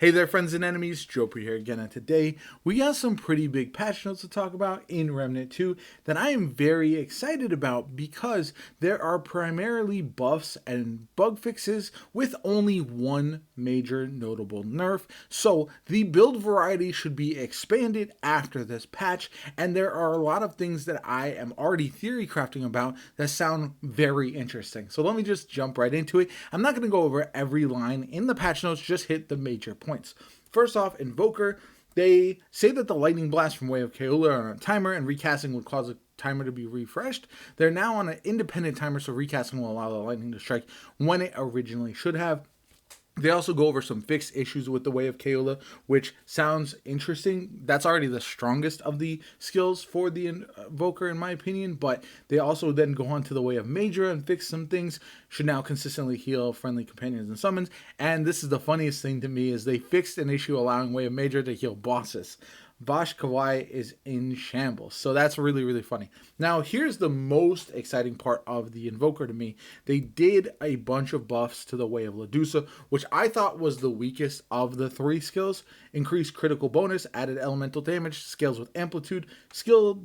Hey there, friends and enemies, JoPaWrites here again, and today we got some pretty big patch notes to talk about in Remnant 2 that I am very excited about because there are primarily buffs and bug fixes with only one major notable nerf. So the build variety should be expanded after this patch, and there are a lot of things that I am already theory crafting about that sound very interesting. So let me just jump right into it. I'm not going to go over every line in the patch notes, just hit the major points. First off, Invoker, they say that the lightning blast from Way of Kaola are on a timer and recasting would cause a timer to be refreshed. They're now on an independent timer, so recasting will allow the lightning to strike when it originally should have. They also go over some fixed issues with the Way of Kaola, which sounds interesting. That's already the strongest of the skills for the Invoker, in my opinion, but they also then go on to the Way of Major and fix some things. Should now consistently heal friendly companions and summons. And this is the funniest thing to me, is they fixed an issue allowing Way of Major to heal bosses. Vash Kawaii is in shambles. So that's really, really funny. Now, here's the most exciting part of the Invoker to me. They did a bunch of buffs to the Way of Ledusa, which I thought was the weakest of the three skills. Increased critical bonus, added elemental damage, scales with amplitude, skill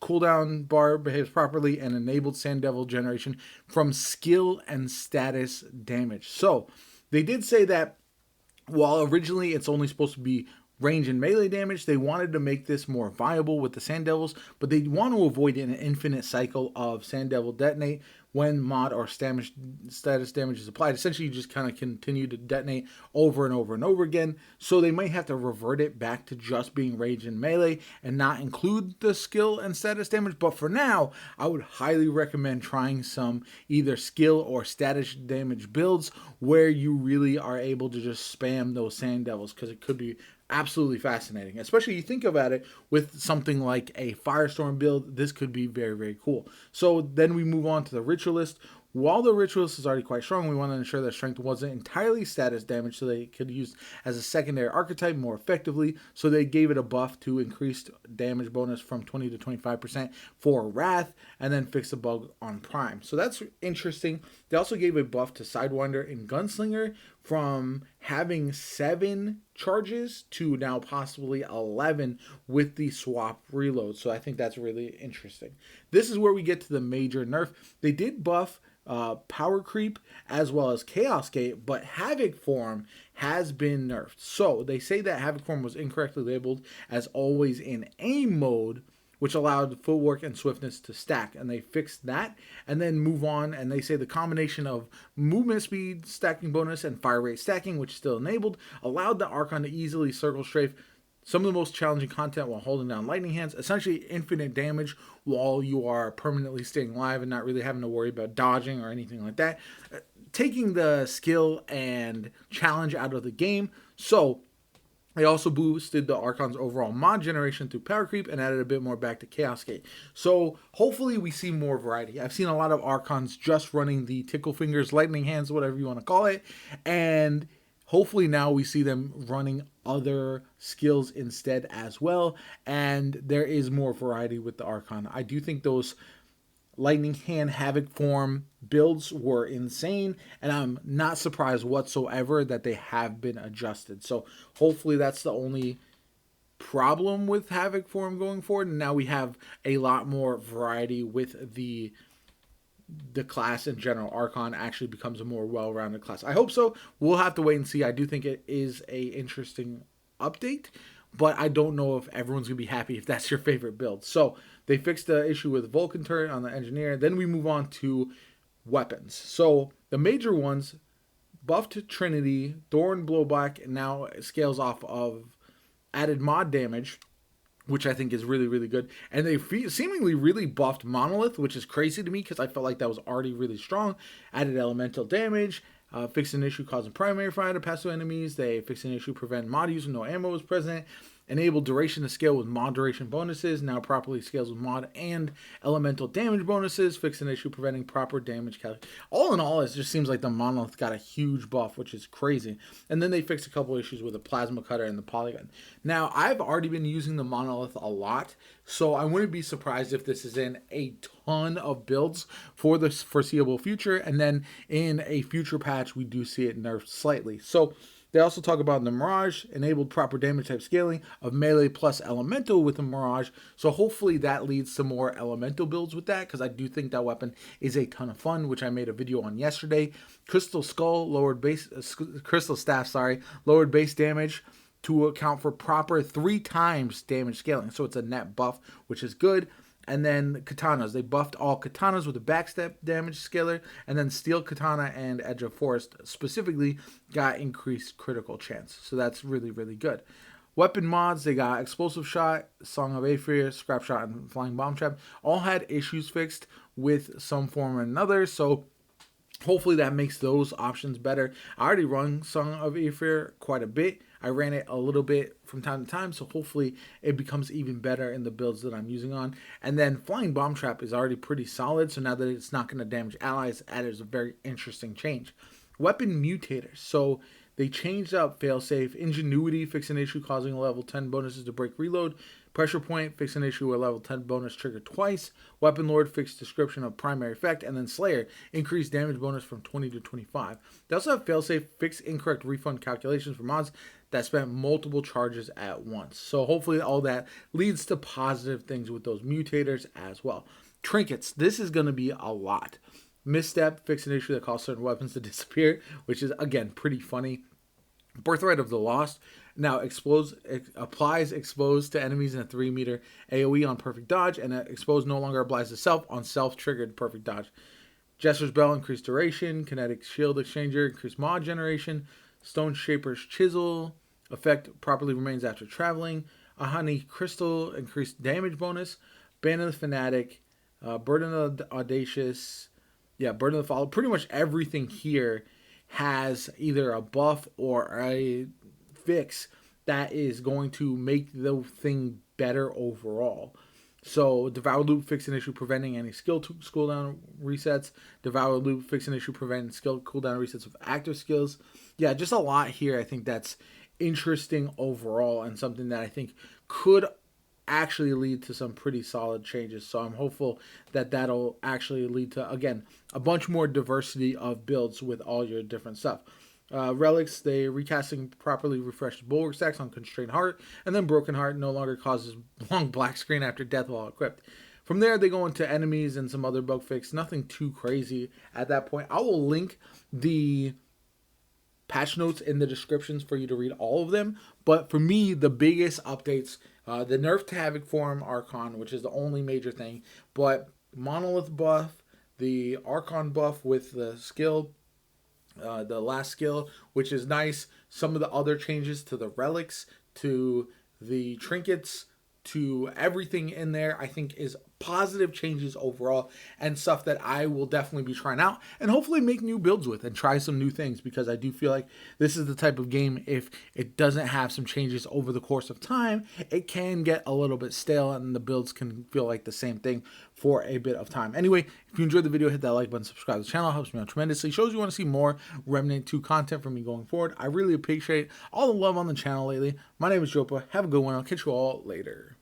cooldown bar behaves properly, and enabled Sand Devil generation from skill and status damage. So, they did say that while originally it's only supposed to be range and melee damage, they wanted to make this more viable with the Sand Devils, but they want to avoid an infinite cycle of Sand Devil detonate when mod or status damage is applied. Essentially, you just kind of continue to detonate over and over and over again, so they might have to revert it back to just being range and melee and not include the skill and status damage. But for now, I would highly recommend trying some either skill or status damage builds where you really are able to just spam those Sand Devils, because it could be absolutely fascinating. Especially you think about it with something like a Firestorm build, this could be very, very cool. So then we move on to the Ritualist. While the Ritualist is already quite strong, we want to ensure that strength wasn't entirely status damage, so they could use as a secondary archetype more effectively. So they gave it a buff to increased damage bonus from 20 to 25% for Wrath, and then fix the bug on Prime. So that's interesting. They also gave a buff to Sidewinder and Gunslinger from having 7 charges to now possibly 11 with the swap reload. So I think that's really interesting. This is where we get to the major nerf. They did buff power creep as well as chaos gate, but havoc form has been nerfed. So they say that havoc form was incorrectly labeled as always in aim mode, which allowed footwork and swiftness to stack, and they fixed that and then move on. And they say the combination of movement speed stacking bonus and fire rate stacking, which is still enabled, allowed the Archon to easily circle strafe some of the most challenging content while holding down lightning hands, essentially infinite damage while you are permanently staying alive and not really having to worry about dodging or anything like that, taking the skill and challenge out of the game. So they also boosted the Archon's overall mod generation through power creep and added a bit more back to Chaos Gate. So hopefully we see more variety. I've seen a lot of Archons just running the Tickle Fingers, Lightning Hands, whatever you want to call it, and hopefully now we see them running other skills instead as well, and there is more variety with the Archon. I do think those Lightning Hand Havoc form builds were insane, and I'm not surprised whatsoever that they have been adjusted. So hopefully that's the only problem with Havoc form going forward, and now we have a lot more variety with the class in general. Archon actually becomes a more well-rounded class. I hope so. We'll have to wait and see. I do think it is a interesting update, but I don't know if everyone's gonna be happy if that's your favorite build. So they fixed the issue with Vulcan turret on the engineer. Then we move on to weapons. So the major ones, buffed Trinity, Thorn Blowback now scales off of added mod damage, which I think is really, really good. And they seemingly really buffed Monolith, which is crazy to me because I felt like that was already really strong. Added elemental damage, fixed an issue causing primary fire to pass to enemies. They fixed an issue preventing mod use when no ammo was present. Enabled duration to scale with mod duration bonuses. Now properly scales with mod and elemental damage bonuses. Fixed an issue preventing proper damage calculation. All in all, it just seems like the Monolith got a huge buff, which is crazy. And then they fixed a couple issues with the plasma cutter and the polygon. Now, I've already been using the Monolith a lot, so I wouldn't be surprised if this is in a ton of builds for the foreseeable future. And then in a future patch, we do see it nerfed slightly. So They also talk about the Mirage, enabled proper damage type scaling of melee plus elemental with the Mirage. So hopefully that leads to more elemental builds with that, because I do think that weapon is a ton of fun, which I made a video on yesterday. Crystal Skull, lowered base, Crystal Staff, sorry, lowered base damage to account for proper 3 times damage scaling. So it's a net buff, which is good. And then katanas. They buffed all katanas with a backstep damage scaler. And then steel katana and edge of forest specifically got increased critical chance. So that's really, really good. Weapon mods, they got explosive shot, Song of Aether, scrap shot, and flying bomb trap. All had issues fixed with some form or another. So hopefully that makes those options better. I already run Song of Aether quite a bit. I ran it a little bit from time to time, so hopefully it becomes even better in the builds that I'm using on. And then Flying Bomb Trap is already pretty solid, so now that it's not going to damage allies, that is a very interesting change. Weapon mutators. So they changed up failsafe, ingenuity, fix an issue causing level 10 bonuses to break reload, pressure point, fix an issue with level 10 bonus triggered twice, weapon lord, fixed description of primary effect, and then slayer, increased damage bonus from 20 to 25. They also have failsafe, fix incorrect refund calculations for mods that spent multiple charges at once. So hopefully all that leads to positive things with those mutators as well. Trinkets, this is going to be a lot. Misstep, fix an issue that caused certain weapons to disappear, which is, again, pretty funny. Birthright of the Lost now applies exposed to enemies in a 3-meter AoE on perfect dodge, and exposed no longer applies to self on self-triggered perfect dodge. Jester's Bell, increased duration. Kinetic Shield Exchanger, increased mod generation. Stone Shaper's Chisel, effect properly remains after traveling. Ahani Crystal, increased damage bonus. Band of the Fanatic, Burden of the Audacious, Burden of the Fall. Pretty much everything here has either a buff or a fix that is going to make the thing better overall. So Devour Loop, fix an issue preventing any skill cooldown resets. Devour Loop, fix an issue preventing skill cooldown resets with active skills. Yeah, just a lot here. I think that's interesting overall, and something that I think could actually lead to some pretty solid changes. So I'm hopeful that that'll actually lead to, again, a bunch more diversity of builds with all your different stuff. Relics, they recasting properly refreshed bulwark stacks on Constrained Heart, and then Broken Heart no longer causes long black screen after death while equipped. From there, they go into enemies and some other bug fix. Nothing too crazy at that point. I will link the patch notes in the descriptions for you to read all of them. But for me, the biggest updates, the nerf to Havoc Form Archon, which is the only major thing, but Monolith buff, the Archon buff with the skill, the last skill, which is nice. Some of the other changes to the relics, to the trinkets, to everything in there, I think is positive changes overall, and stuff that I will definitely be trying out and hopefully make new builds with and try some new things, because I do feel like this is the type of game, if it doesn't have some changes over the course of time, it can get a little bit stale and the builds can feel like the same thing for a bit of time. Anyway, if you enjoyed the video, hit that like button, subscribe to the channel, it helps me out tremendously, shows you want to see more Remnant 2 content from me going forward. I really appreciate all the love on the channel lately. My name is JoPa. Have a good one. I'll catch you all later.